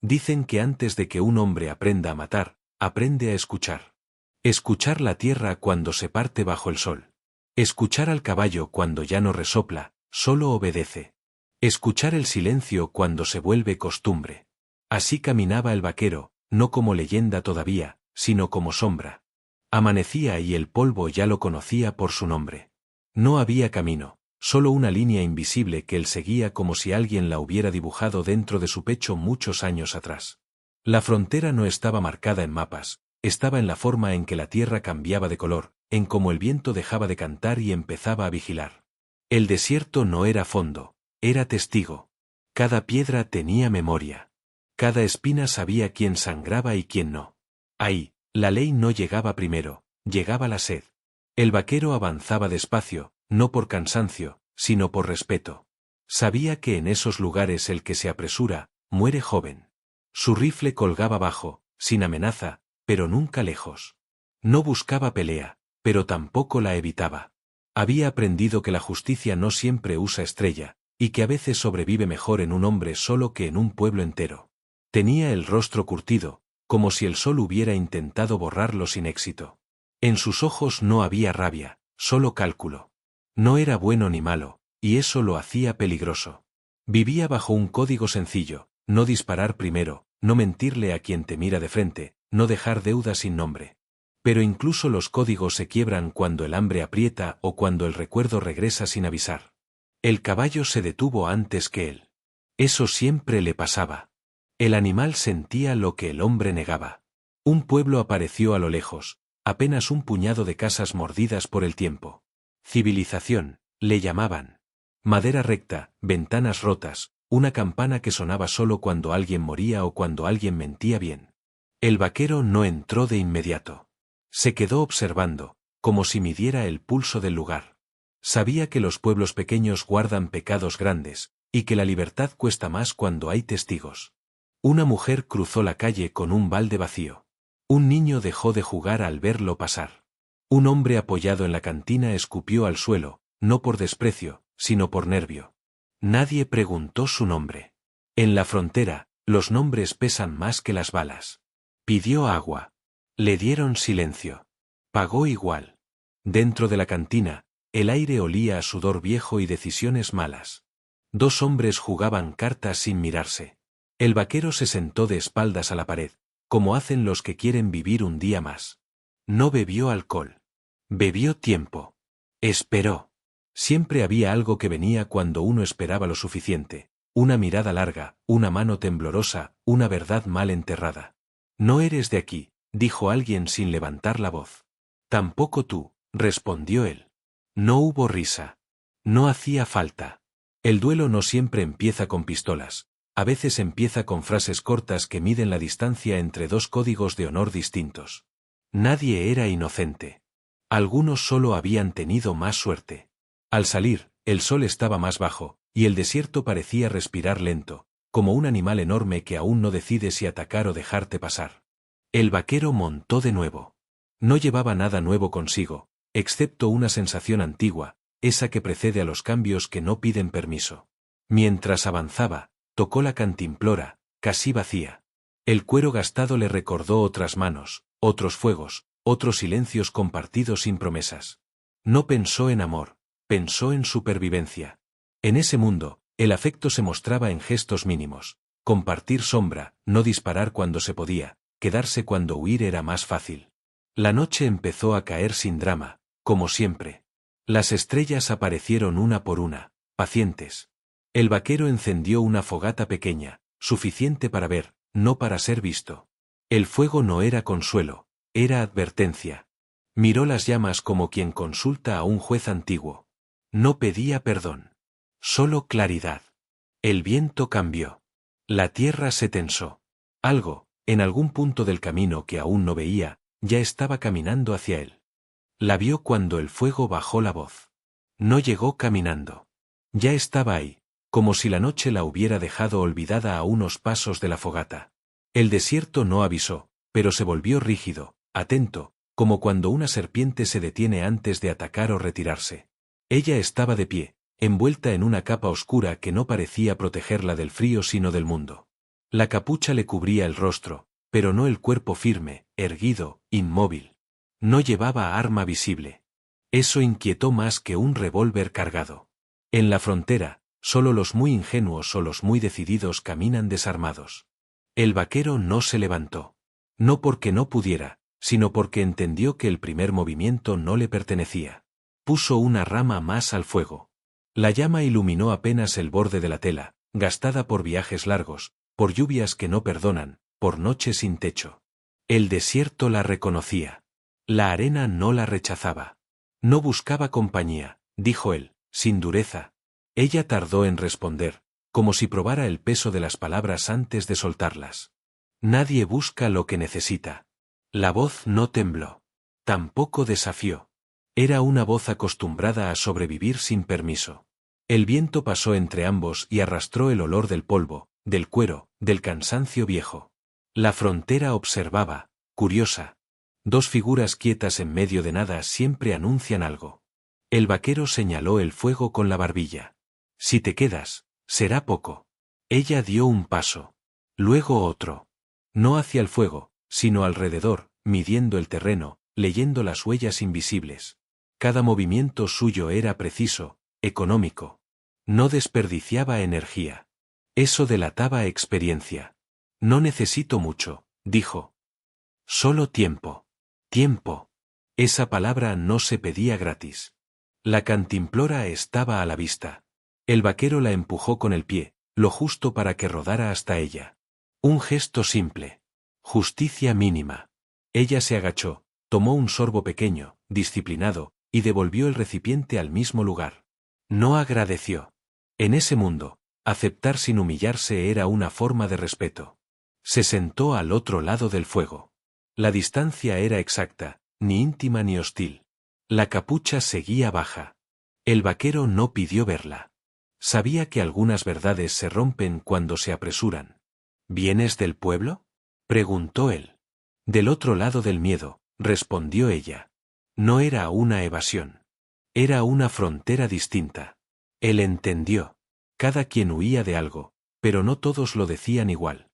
Dicen que antes de que un hombre aprenda a matar, aprende a escuchar. Escuchar la tierra cuando se parte bajo el sol. Escuchar al caballo cuando ya no resopla, solo obedece. Escuchar el silencio cuando se vuelve costumbre. Así caminaba el vaquero, no como leyenda todavía, sino como sombra. Amanecía y el polvo ya lo conocía por su nombre. No había camino, solo una línea invisible que él seguía como si alguien la hubiera dibujado dentro de su pecho muchos años atrás. La frontera no estaba marcada en mapas, estaba en la forma en que la tierra cambiaba de color, en cómo el viento dejaba de cantar y empezaba a vigilar. El desierto no era fondo, era testigo. Cada piedra tenía memoria. Cada espina sabía quién sangraba y quién no. Ahí, la ley no llegaba primero, llegaba la sed. El vaquero avanzaba despacio, no por cansancio, sino por respeto. Sabía que en esos lugares el que se apresura, muere joven. Su rifle colgaba bajo, sin amenaza, pero nunca lejos. No buscaba pelea, pero tampoco la evitaba. Había aprendido que la justicia no siempre usa estrella, y que a veces sobrevive mejor en un hombre solo que en un pueblo entero. Tenía el rostro curtido, como si el sol hubiera intentado borrarlo sin éxito. En sus ojos no había rabia, solo cálculo. No era bueno ni malo, y eso lo hacía peligroso. Vivía bajo un código sencillo: no disparar primero, no mentirle a quien te mira de frente, no dejar deuda sin nombre. Pero incluso los códigos se quiebran cuando el hambre aprieta o cuando el recuerdo regresa sin avisar. El caballo se detuvo antes que él. Eso siempre le pasaba. El animal sentía lo que el hombre negaba. Un pueblo apareció a lo lejos, apenas un puñado de casas mordidas por el tiempo. Civilización, le llamaban. Madera recta, ventanas rotas, una campana que sonaba solo cuando alguien moría o cuando alguien mentía bien. El vaquero no entró de inmediato. Se quedó observando, como si midiera el pulso del lugar. Sabía que los pueblos pequeños guardan pecados grandes, y que la libertad cuesta más cuando hay testigos. Una mujer cruzó la calle con un balde vacío. Un niño dejó de jugar al verlo pasar. Un hombre apoyado en la cantina escupió al suelo, no por desprecio, sino por nervio. Nadie preguntó su nombre. En la frontera, los nombres pesan más que las balas. Pidió agua. Le dieron silencio. Pagó igual. Dentro de la cantina, el aire olía a sudor viejo y decisiones malas. Dos hombres jugaban cartas sin mirarse. El vaquero se sentó de espaldas a la pared, como hacen los que quieren vivir un día más. No bebió alcohol. Bebió tiempo. Esperó. Siempre había algo que venía cuando uno esperaba lo suficiente. Una mirada larga, una mano temblorosa, una verdad mal enterrada. No eres de aquí, dijo alguien sin levantar la voz. Tampoco tú, respondió él. No hubo risa. No hacía falta. El duelo no siempre empieza con pistolas. A veces empieza con frases cortas que miden la distancia entre dos códigos de honor distintos. Nadie era inocente. Algunos solo habían tenido más suerte. Al salir, el sol estaba más bajo, y el desierto parecía respirar lento, como un animal enorme que aún no decide si atacar o dejarte pasar. El vaquero montó de nuevo. No llevaba nada nuevo consigo, excepto una sensación antigua, esa que precede a los cambios que no piden permiso. Mientras avanzaba, tocó la cantimplora, casi vacía. El cuero gastado le recordó otras manos, otros fuegos, otros silencios compartidos sin promesas. No pensó en amor, pensó en supervivencia. En ese mundo, el afecto se mostraba en gestos mínimos: compartir sombra, no disparar cuando se podía, quedarse cuando huir era más fácil. La noche empezó a caer sin drama, como siempre. Las estrellas aparecieron una por una, pacientes. El vaquero encendió una fogata pequeña, suficiente para ver, no para ser visto. El fuego no era consuelo, era advertencia. Miró las llamas como quien consulta a un juez antiguo. No pedía perdón. Solo claridad. El viento cambió. La tierra se tensó. Algo, en algún punto del camino que aún no veía, ya estaba caminando hacia él. La vio cuando el fuego bajó la voz. No llegó caminando. Ya estaba ahí, como si la noche la hubiera dejado olvidada a unos pasos de la fogata. El desierto no avisó, pero se volvió rígido, atento, como cuando una serpiente se detiene antes de atacar o retirarse. Ella estaba de pie, envuelta en una capa oscura que no parecía protegerla del frío sino del mundo. La capucha le cubría el rostro, pero no el cuerpo firme, erguido, inmóvil. No llevaba arma visible. Eso inquietó más que un revólver cargado. En la frontera, solo los muy ingenuos o los muy decididos caminan desarmados. El vaquero no se levantó. No porque no pudiera, sino porque entendió que el primer movimiento no le pertenecía. Puso una rama más al fuego. La llama iluminó apenas el borde de la tela, gastada por viajes largos, por lluvias que no perdonan, por noches sin techo. El desierto la reconocía. La arena no la rechazaba. No buscaba compañía, dijo él, sin dureza. Ella tardó en responder, como si probara el peso de las palabras antes de soltarlas. Nadie busca lo que necesita. La voz no tembló. Tampoco desafió. Era una voz acostumbrada a sobrevivir sin permiso. El viento pasó entre ambos y arrastró el olor del polvo, del cuero, del cansancio viejo. La frontera observaba, curiosa. Dos figuras quietas en medio de nada siempre anuncian algo. El vaquero señaló el fuego con la barbilla. Si te quedas, será poco. Ella dio un paso. Luego otro. No hacia el fuego, sino alrededor, midiendo el terreno, leyendo las huellas invisibles. Cada movimiento suyo era preciso, económico. No desperdiciaba energía. Eso delataba experiencia. No necesito mucho, dijo. Solo tiempo. Tiempo. Esa palabra no se pedía gratis. La cantimplora estaba a la vista. El vaquero la empujó con el pie, lo justo para que rodara hasta ella. Un gesto simple. Justicia mínima. Ella se agachó, tomó un sorbo pequeño, disciplinado, y devolvió el recipiente al mismo lugar. No agradeció. En ese mundo, aceptar sin humillarse era una forma de respeto. Se sentó al otro lado del fuego. La distancia era exacta, ni íntima ni hostil. La capucha seguía baja. El vaquero no pidió verla. Sabía que algunas verdades se rompen cuando se apresuran. ¿Vienes del pueblo?, preguntó él. Del otro lado del miedo, respondió ella. No era una evasión. Era una frontera distinta. Él entendió. Cada quien huía de algo, pero no todos lo decían igual.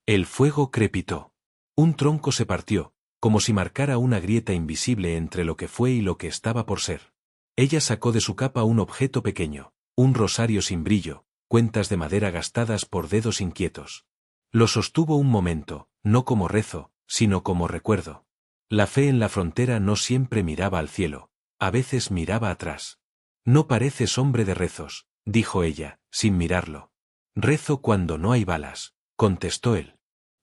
El fuego crepitó. Un tronco se partió, como si marcara una grieta invisible entre lo que fue y lo que estaba por ser. Ella sacó de su capa un objeto pequeño, un rosario sin brillo, cuentas de madera gastadas por dedos inquietos. Lo sostuvo un momento, no como rezo, sino como recuerdo. La fe en la frontera no siempre miraba al cielo, a veces miraba atrás. No pareces hombre de rezos, dijo ella, sin mirarlo. Rezo cuando no hay balas, contestó él.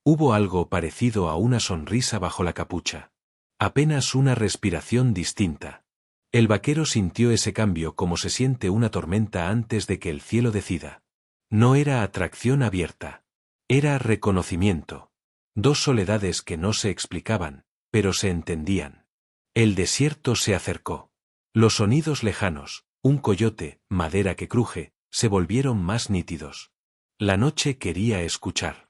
Hubo algo parecido a una sonrisa bajo la capucha. Apenas una respiración distinta. El vaquero sintió ese cambio como se siente una tormenta antes de que el cielo decida. No era atracción abierta. Era reconocimiento. Dos soledades que no se explicaban, pero se entendían. El desierto se acercó. Los sonidos lejanos, un coyote, madera que cruje, se volvieron más nítidos. La noche quería escuchar.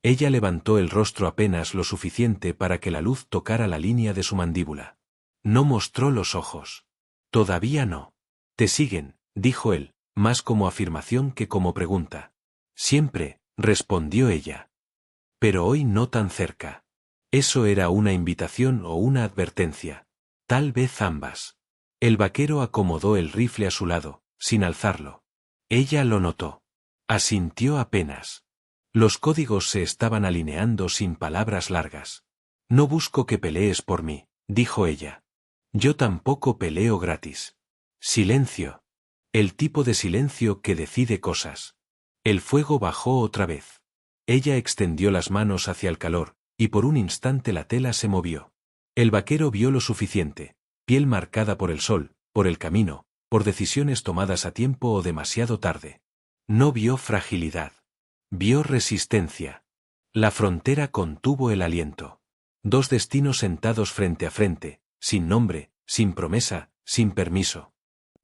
Ella levantó el rostro apenas lo suficiente para que la luz tocara la línea de su mandíbula. No mostró los ojos. Todavía no. Te siguen, dijo él, más como afirmación que como pregunta. Siempre, respondió ella. Pero hoy no tan cerca. Eso era una invitación o una advertencia. Tal vez ambas. El vaquero acomodó el rifle a su lado, sin alzarlo. Ella lo notó. Asintió apenas. Los códigos se estaban alineando sin palabras largas. No busco que pelees por mí, dijo ella. Yo tampoco peleo gratis. Silencio. El tipo de silencio que decide cosas. El fuego bajó otra vez. Ella extendió las manos hacia el calor, y por un instante la tela se movió. El vaquero vio lo suficiente, piel marcada por el sol, por el camino, por decisiones tomadas a tiempo o demasiado tarde. No vio fragilidad. Vio resistencia. La frontera contuvo el aliento. Dos destinos sentados frente a frente, sin nombre, sin promesa, sin permiso.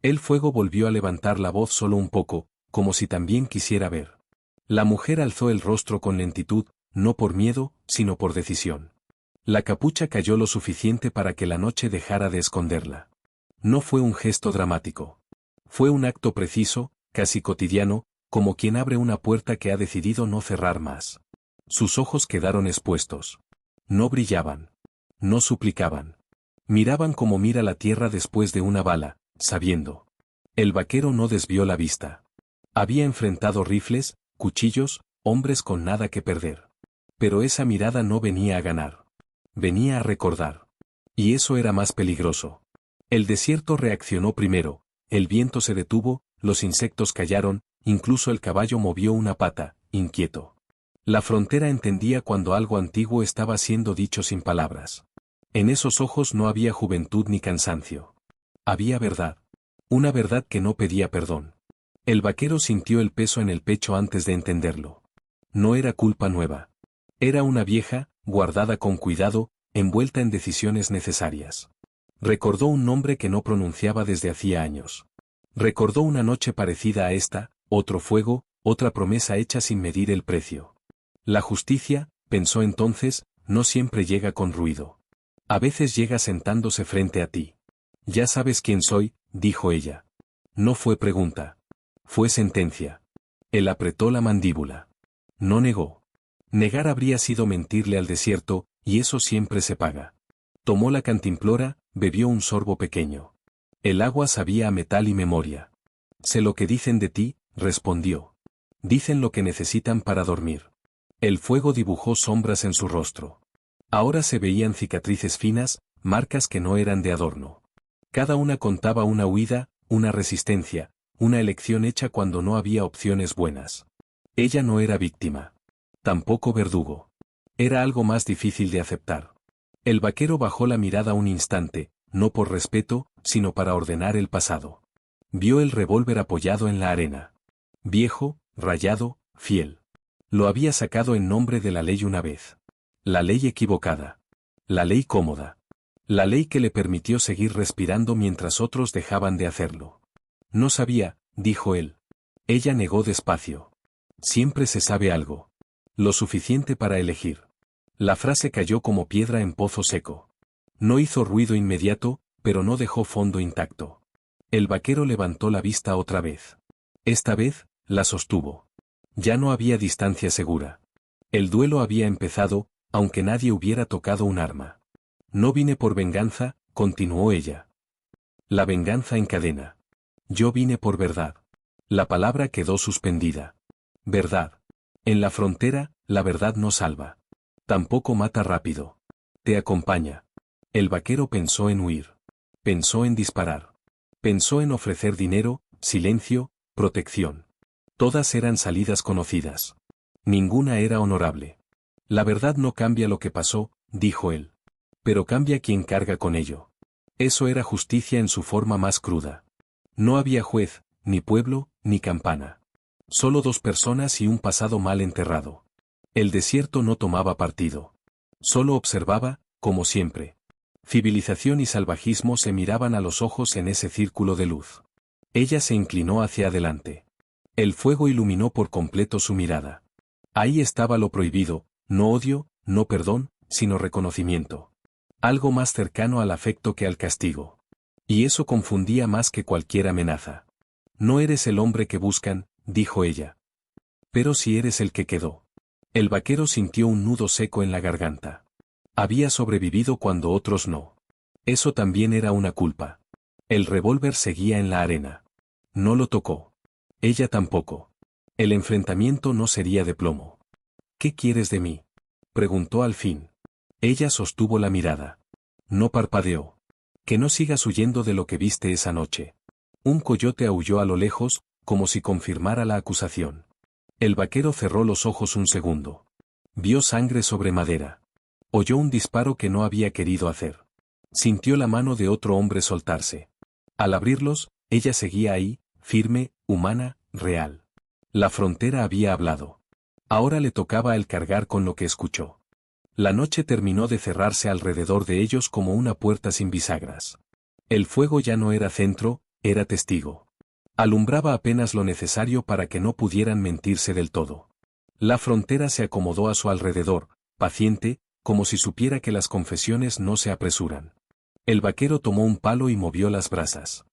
El fuego volvió a levantar la voz solo un poco, como si también quisiera ver. La mujer alzó el rostro con lentitud, no por miedo, sino por decisión. La capucha cayó lo suficiente para que la noche dejara de esconderla. No fue un gesto dramático. Fue un acto preciso, casi cotidiano, como quien abre una puerta que ha decidido no cerrar más. Sus ojos quedaron expuestos. No brillaban. No suplicaban. Miraban como mira la tierra después de una bala, sabiendo. El vaquero no desvió la vista. Había enfrentado rifles, cuchillos, hombres con nada que perder. Pero esa mirada no venía a ganar. Venía a recordar. Y eso era más peligroso. El desierto reaccionó primero, el viento se detuvo, los insectos callaron, incluso el caballo movió una pata, inquieto. La frontera entendía cuando algo antiguo estaba siendo dicho sin palabras. En esos ojos no había juventud ni cansancio. Había verdad. Una verdad que no pedía perdón. El vaquero sintió el peso en el pecho antes de entenderlo. No era culpa nueva. Era una vieja, guardada con cuidado, envuelta en decisiones necesarias. Recordó un nombre que no pronunciaba desde hacía años. Recordó una noche parecida a esta, otro fuego, otra promesa hecha sin medir el precio. La justicia, pensó entonces, no siempre llega con ruido. A veces llega sentándose frente a ti. Ya sabes quién soy, dijo ella. No fue pregunta. Fue sentencia. Él apretó la mandíbula. No negó. Negar habría sido mentirle al desierto, y eso siempre se paga. Tomó la cantimplora, bebió un sorbo pequeño. El agua sabía a metal y memoria. Sé lo que dicen de ti, respondió. Dicen lo que necesitan para dormir. El fuego dibujó sombras en su rostro. Ahora se veían cicatrices finas, marcas que no eran de adorno. Cada una contaba una huida, una resistencia, una elección hecha cuando no había opciones buenas. Ella no era víctima. Tampoco verdugo. Era algo más difícil de aceptar. El vaquero bajó la mirada un instante, no por respeto, sino para ordenar el pasado. Vio el revólver apoyado en la arena. Viejo, rayado, fiel. Lo había sacado en nombre de la ley una vez. La ley equivocada. La ley cómoda. La ley que le permitió seguir respirando mientras otros dejaban de hacerlo. No sabía, dijo él. Ella negó despacio. Siempre se sabe algo. Lo suficiente para elegir. La frase cayó como piedra en pozo seco. No hizo ruido inmediato, pero no dejó fondo intacto. El vaquero levantó la vista otra vez. Esta vez, la sostuvo. Ya no había distancia segura. El duelo había empezado, aunque nadie hubiera tocado un arma. No vine por venganza, continuó ella. La venganza encadena. Yo vine por verdad. La palabra quedó suspendida. Verdad. En la frontera, la verdad no salva. Tampoco mata rápido. Te acompaña. El vaquero pensó en huir. Pensó en disparar. Pensó en ofrecer dinero, silencio, protección. Todas eran salidas conocidas. Ninguna era honorable. La verdad no cambia lo que pasó, dijo él. Pero cambia quien carga con ello. Eso era justicia en su forma más cruda. No había juez, ni pueblo, ni campana. Solo dos personas y un pasado mal enterrado. El desierto no tomaba partido. Solo observaba, como siempre. Civilización y salvajismo se miraban a los ojos en ese círculo de luz. Ella se inclinó hacia adelante. El fuego iluminó por completo su mirada. Ahí estaba lo prohibido, no odio, no perdón, sino reconocimiento. Algo más cercano al afecto que al castigo. Y eso confundía más que cualquier amenaza. No eres el hombre que buscan, dijo ella. Pero si eres el que quedó. El vaquero sintió un nudo seco en la garganta. Había sobrevivido cuando otros no. Eso también era una culpa. El revólver seguía en la arena. No lo tocó. Ella tampoco. El enfrentamiento no sería de plomo. ¿Qué quieres de mí?, preguntó al fin. Ella sostuvo la mirada. No parpadeó. Que no sigas huyendo de lo que viste esa noche. Un coyote aulló a lo lejos, como si confirmara la acusación. El vaquero cerró los ojos un segundo. Vio sangre sobre madera. Oyó un disparo que no había querido hacer. Sintió la mano de otro hombre soltarse. Al abrirlos, ella seguía ahí, firme, humana, real. La frontera había hablado. Ahora le tocaba a él cargar con lo que escuchó. La noche terminó de cerrarse alrededor de ellos como una puerta sin bisagras. El fuego ya no era centro, era testigo. Alumbraba apenas lo necesario para que no pudieran mentirse del todo. La frontera se acomodó a su alrededor, paciente, como si supiera que las confesiones no se apresuran. El vaquero tomó un palo y movió las brasas.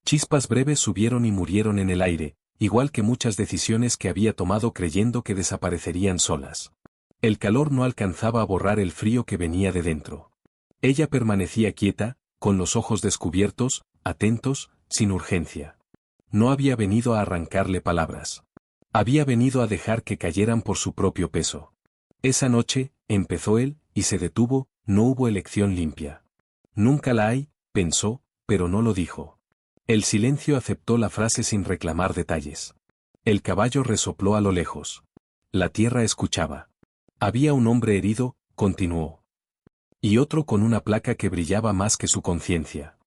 Chispas breves subieron y murieron en el aire, igual que muchas decisiones que había tomado creyendo que desaparecerían solas. El calor no alcanzaba a borrar el frío que venía de dentro. Ella permanecía quieta, con los ojos descubiertos, atentos, sin urgencia. No había venido a arrancarle palabras. Había venido a dejar que cayeran por su propio peso. Esa noche, empezó él, y se detuvo, no hubo elección limpia. Nunca la hay, pensó, pero no lo dijo. El silencio aceptó la frase sin reclamar detalles. El caballo resopló a lo lejos. La tierra escuchaba. Había un hombre herido, continuó. Y otro con una placa que brillaba más que su conciencia.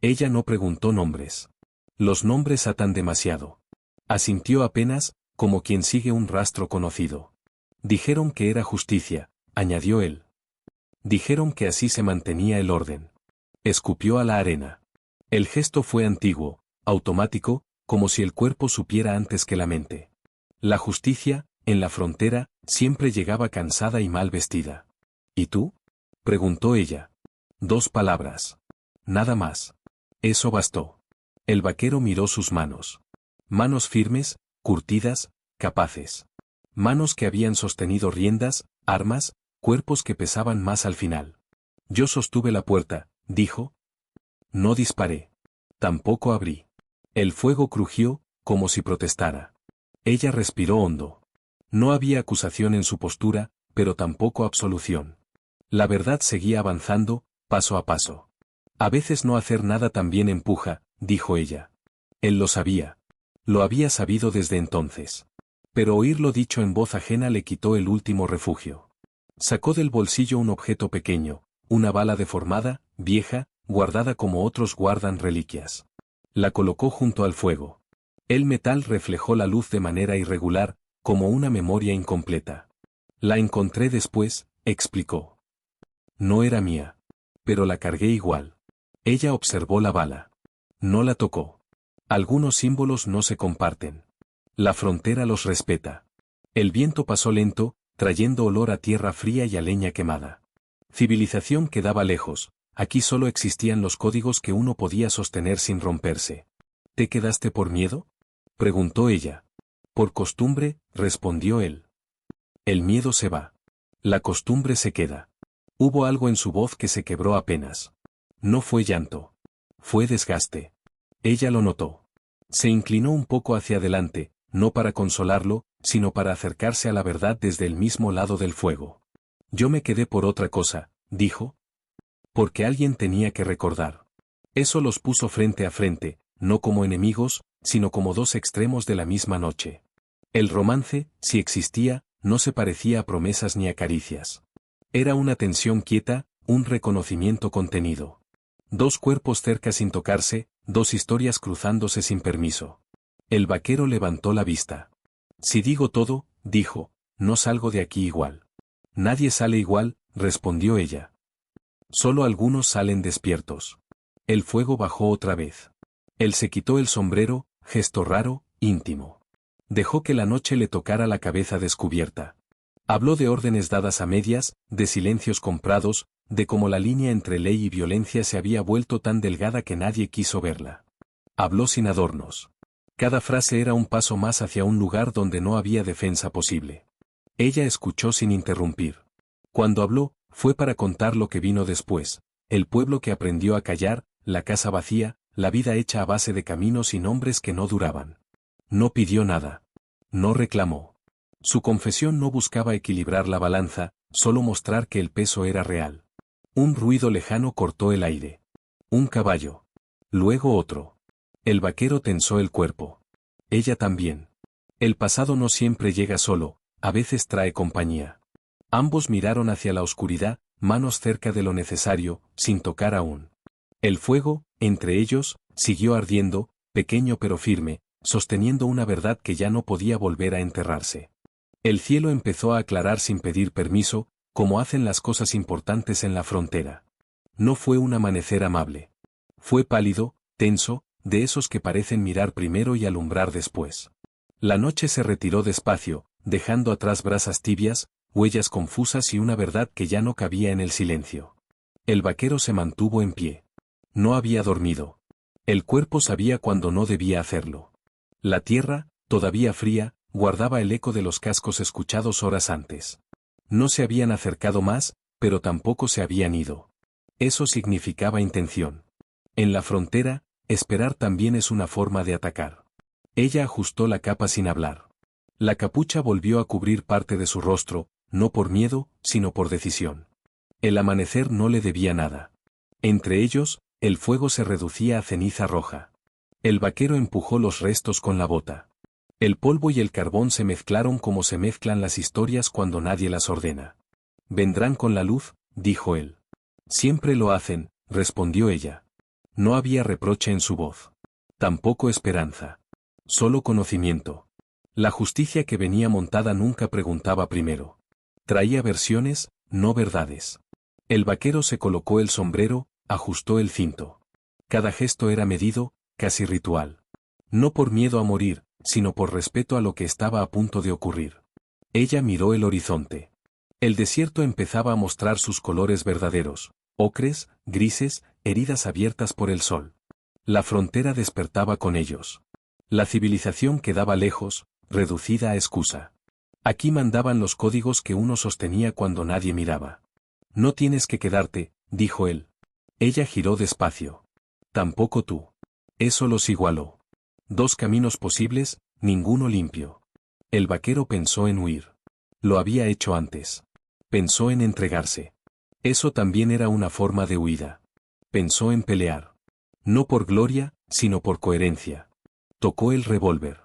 Ella no preguntó nombres. Los nombres atan demasiado. Asintió apenas, como quien sigue un rastro conocido. Dijeron que era justicia, añadió él. Dijeron que así se mantenía el orden. Escupió a la arena. El gesto fue antiguo, automático, como si el cuerpo supiera antes que la mente. La justicia, en la frontera, siempre llegaba cansada y mal vestida. ¿Y tú? Preguntó ella. 2 palabras. Nada más. Eso bastó. El vaquero miró sus manos. Manos firmes, curtidas, capaces. Manos que habían sostenido riendas, armas, cuerpos que pesaban más al final. Yo sostuve la puerta, dijo. No disparé. Tampoco abrí. El fuego crujió, como si protestara. Ella respiró hondo. No había acusación en su postura, pero tampoco absolución. La verdad seguía avanzando, paso a paso. A veces no hacer nada también empuja, dijo ella. Él lo sabía. Lo había sabido desde entonces. Pero oírlo dicho en voz ajena le quitó el último refugio. Sacó del bolsillo un objeto pequeño, una bala deformada, vieja, guardada como otros guardan reliquias. La colocó junto al fuego. El metal reflejó la luz de manera irregular, como una memoria incompleta. La encontré después, explicó. No era mía. Pero la cargué igual. Ella observó la bala. No la tocó. Algunos símbolos no se comparten. La frontera los respeta. El viento pasó lento, trayendo olor a tierra fría y a leña quemada. Civilización quedaba lejos, aquí solo existían los códigos que uno podía sostener sin romperse. ¿Te quedaste por miedo? Preguntó ella. Por costumbre, respondió él. El miedo se va. La costumbre se queda. Hubo algo en su voz que se quebró apenas. No fue llanto. Fue desgaste. Ella lo notó. Se inclinó un poco hacia adelante, no para consolarlo, sino para acercarse a la verdad desde el mismo lado del fuego. Yo me quedé por otra cosa, dijo. Porque alguien tenía que recordar. Eso los puso frente a frente, no como enemigos, sino como 2 extremos de la misma noche. El romance, si existía, no se parecía a promesas ni a caricias. Era una tensión quieta, un reconocimiento contenido. 2 cuerpos cerca sin tocarse, 2 historias cruzándose sin permiso. El vaquero levantó la vista. Si digo todo, dijo, no salgo de aquí igual. Nadie sale igual, respondió ella. Solo algunos salen despiertos. El fuego bajó otra vez. Él se quitó el sombrero, gesto raro, íntimo. Dejó que la noche le tocara la cabeza descubierta. Habló de órdenes dadas a medias, de silencios comprados, de cómo la línea entre ley y violencia se había vuelto tan delgada que nadie quiso verla. Habló sin adornos. Cada frase era un paso más hacia un lugar donde no había defensa posible. Ella escuchó sin interrumpir. Cuando habló, fue para contar lo que vino después, el pueblo que aprendió a callar, la casa vacía, la vida hecha a base de caminos y nombres que no duraban. No pidió nada. No reclamó. Su confesión no buscaba equilibrar la balanza, solo mostrar que el peso era real. Un ruido lejano cortó el aire. Un caballo. Luego otro. El vaquero tensó el cuerpo. Ella también. El pasado no siempre llega solo, a veces trae compañía. Ambos miraron hacia la oscuridad, manos cerca de lo necesario, sin tocar aún. El fuego, entre ellos, siguió ardiendo, pequeño pero firme, sosteniendo una verdad que ya no podía volver a enterrarse. El cielo empezó a aclarar sin pedir permiso, como hacen las cosas importantes en la frontera. No fue un amanecer amable. Fue pálido, tenso, de esos que parecen mirar primero y alumbrar después. La noche se retiró despacio, dejando atrás brasas tibias, huellas confusas y una verdad que ya no cabía en el silencio. El vaquero se mantuvo en pie. No había dormido. El cuerpo sabía cuando no debía hacerlo. La tierra, todavía fría, guardaba el eco de los cascos escuchados horas antes. No se habían acercado más, pero tampoco se habían ido. Eso significaba intención. En la frontera, esperar también es una forma de atacar. Ella ajustó la capa sin hablar. La capucha volvió a cubrir parte de su rostro, no por miedo, sino por decisión. El amanecer no le debía nada. Entre ellos, el fuego se reducía a ceniza roja. El vaquero empujó los restos con la bota. El polvo y el carbón se mezclaron como se mezclan las historias cuando nadie las ordena. «Vendrán con la luz», dijo él. «Siempre lo hacen», respondió ella. No había reproche en su voz. Tampoco esperanza. Solo conocimiento. La justicia que venía montada nunca preguntaba primero. Traía versiones, no verdades. El vaquero se colocó el sombrero, ajustó el cinto. Cada gesto era medido, casi ritual. No por miedo a morir, sino por respeto a lo que estaba a punto de ocurrir. Ella miró el horizonte. El desierto empezaba a mostrar sus colores verdaderos, ocres, grises, heridas abiertas por el sol. La frontera despertaba con ellos. La civilización quedaba lejos, reducida a excusa. Aquí mandaban los códigos que uno sostenía cuando nadie miraba. «No tienes que quedarte», dijo él. Ella giró despacio. «Tampoco tú». Eso los igualó. Dos caminos posibles, ninguno limpio. El vaquero pensó en huir. Lo había hecho antes. Pensó en entregarse. Eso también era una forma de huida. Pensó en pelear. No por gloria, sino por coherencia. Tocó el revólver.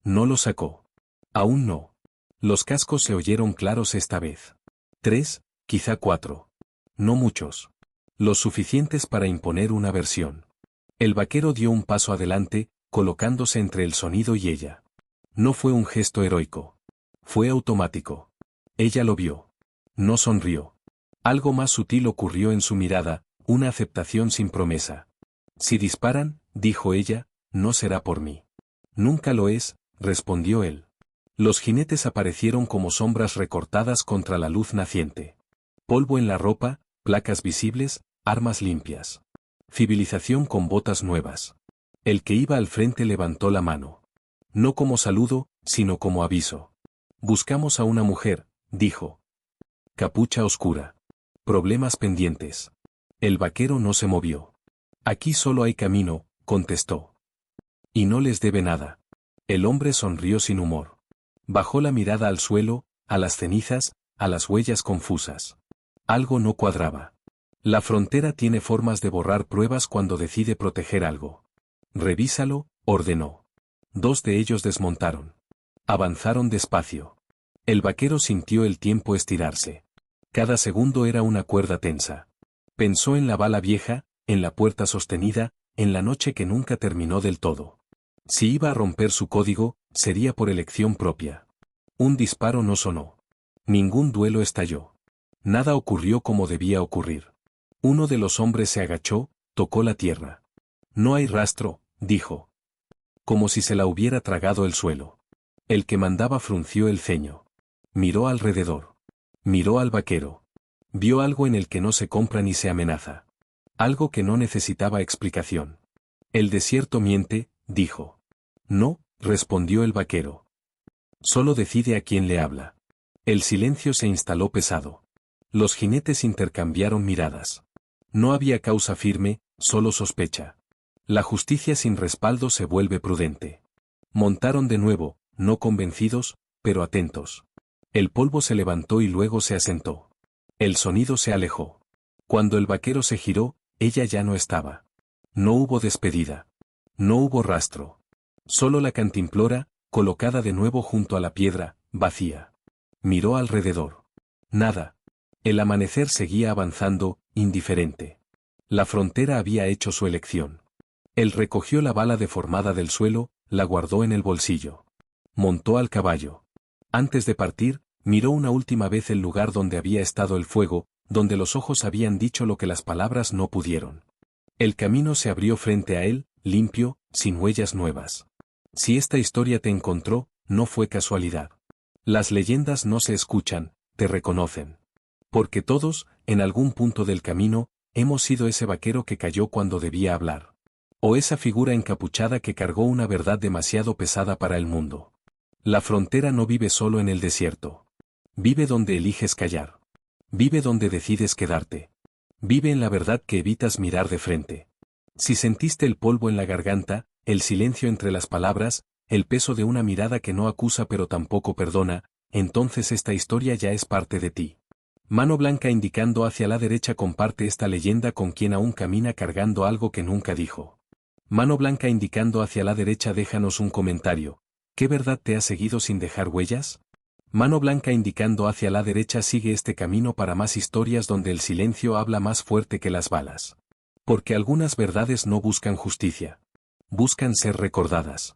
No lo sacó. Aún no. Los cascos se oyeron claros esta vez. 3, quizá 4. No muchos. Los suficientes para imponer una versión. El vaquero dio un paso adelante, colocándose entre el sonido y ella. No fue un gesto heroico. Fue automático. Ella lo vio. No sonrió. Algo más sutil ocurrió en su mirada, una aceptación sin promesa. «Si disparan», dijo ella, «no será por mí». «Nunca lo es», respondió él. Los jinetes aparecieron como sombras recortadas contra la luz naciente. Polvo en la ropa, placas visibles, armas limpias. Civilización con botas nuevas. El que iba al frente levantó la mano. No como saludo, sino como aviso. «Buscamos a una mujer», dijo. «Capucha oscura. Problemas pendientes». El vaquero no se movió. «Aquí solo hay camino», contestó. «Y no les debe nada». El hombre sonrió sin humor. Bajó la mirada al suelo, a las cenizas, a las huellas confusas. Algo no cuadraba. La frontera tiene formas de borrar pruebas cuando decide proteger algo. «Revísalo», ordenó. Dos de ellos desmontaron. Avanzaron despacio. El vaquero sintió el tiempo estirarse. Cada segundo era una cuerda tensa. Pensó en la bala vieja, en la puerta sostenida, en la noche que nunca terminó del todo. Si iba a romper su código, sería por elección propia. Un disparo no sonó. Ningún duelo estalló. Nada ocurrió como debía ocurrir. Uno de los hombres se agachó, tocó la tierra. «No hay rastro», dijo. Como si se la hubiera tragado el suelo. El que mandaba frunció el ceño. Miró alrededor. Miró al vaquero. Vio algo en el que no se compra ni se amenaza. Algo que no necesitaba explicación. «El desierto miente», dijo. «No», respondió el vaquero. «Solo decide a quién le habla». El silencio se instaló pesado. Los jinetes intercambiaron miradas. No había causa firme, solo sospecha. La justicia sin respaldo se vuelve prudente. Montaron de nuevo, no convencidos, pero atentos. El polvo se levantó y luego se asentó. El sonido se alejó. Cuando el vaquero se giró, ella ya no estaba. No hubo despedida. No hubo rastro. Solo la cantimplora, colocada de nuevo junto a la piedra, vacía. Miró alrededor. Nada. El amanecer seguía avanzando, indiferente. La frontera había hecho su elección. Él recogió la bala deformada del suelo, la guardó en el bolsillo. Montó al caballo. Antes de partir, miró una última vez el lugar donde había estado el fuego, donde los ojos habían dicho lo que las palabras no pudieron. El camino se abrió frente a él, limpio, sin huellas nuevas. Si esta historia te encontró, no fue casualidad. Las leyendas no se escuchan, te reconocen. Porque todos, en algún punto del camino, hemos sido ese vaquero que cayó cuando debía hablar. O esa figura encapuchada que cargó una verdad demasiado pesada para el mundo. La frontera no vive solo en el desierto. Vive donde eliges callar. Vive donde decides quedarte. Vive en la verdad que evitas mirar de frente. Si sentiste el polvo en la garganta, el silencio entre las palabras, el peso de una mirada que no acusa pero tampoco perdona, entonces esta historia ya es parte de ti. Mano blanca indicando hacia la derecha comparte esta leyenda con quien aún camina cargando algo que nunca dijo. Mano blanca indicando hacia la derecha déjanos un comentario. ¿Qué verdad te ha seguido sin dejar huellas? Mano blanca indicando hacia la derecha sigue este camino para más historias donde el silencio habla más fuerte que las balas. Porque algunas verdades no buscan justicia. Buscan ser recordadas.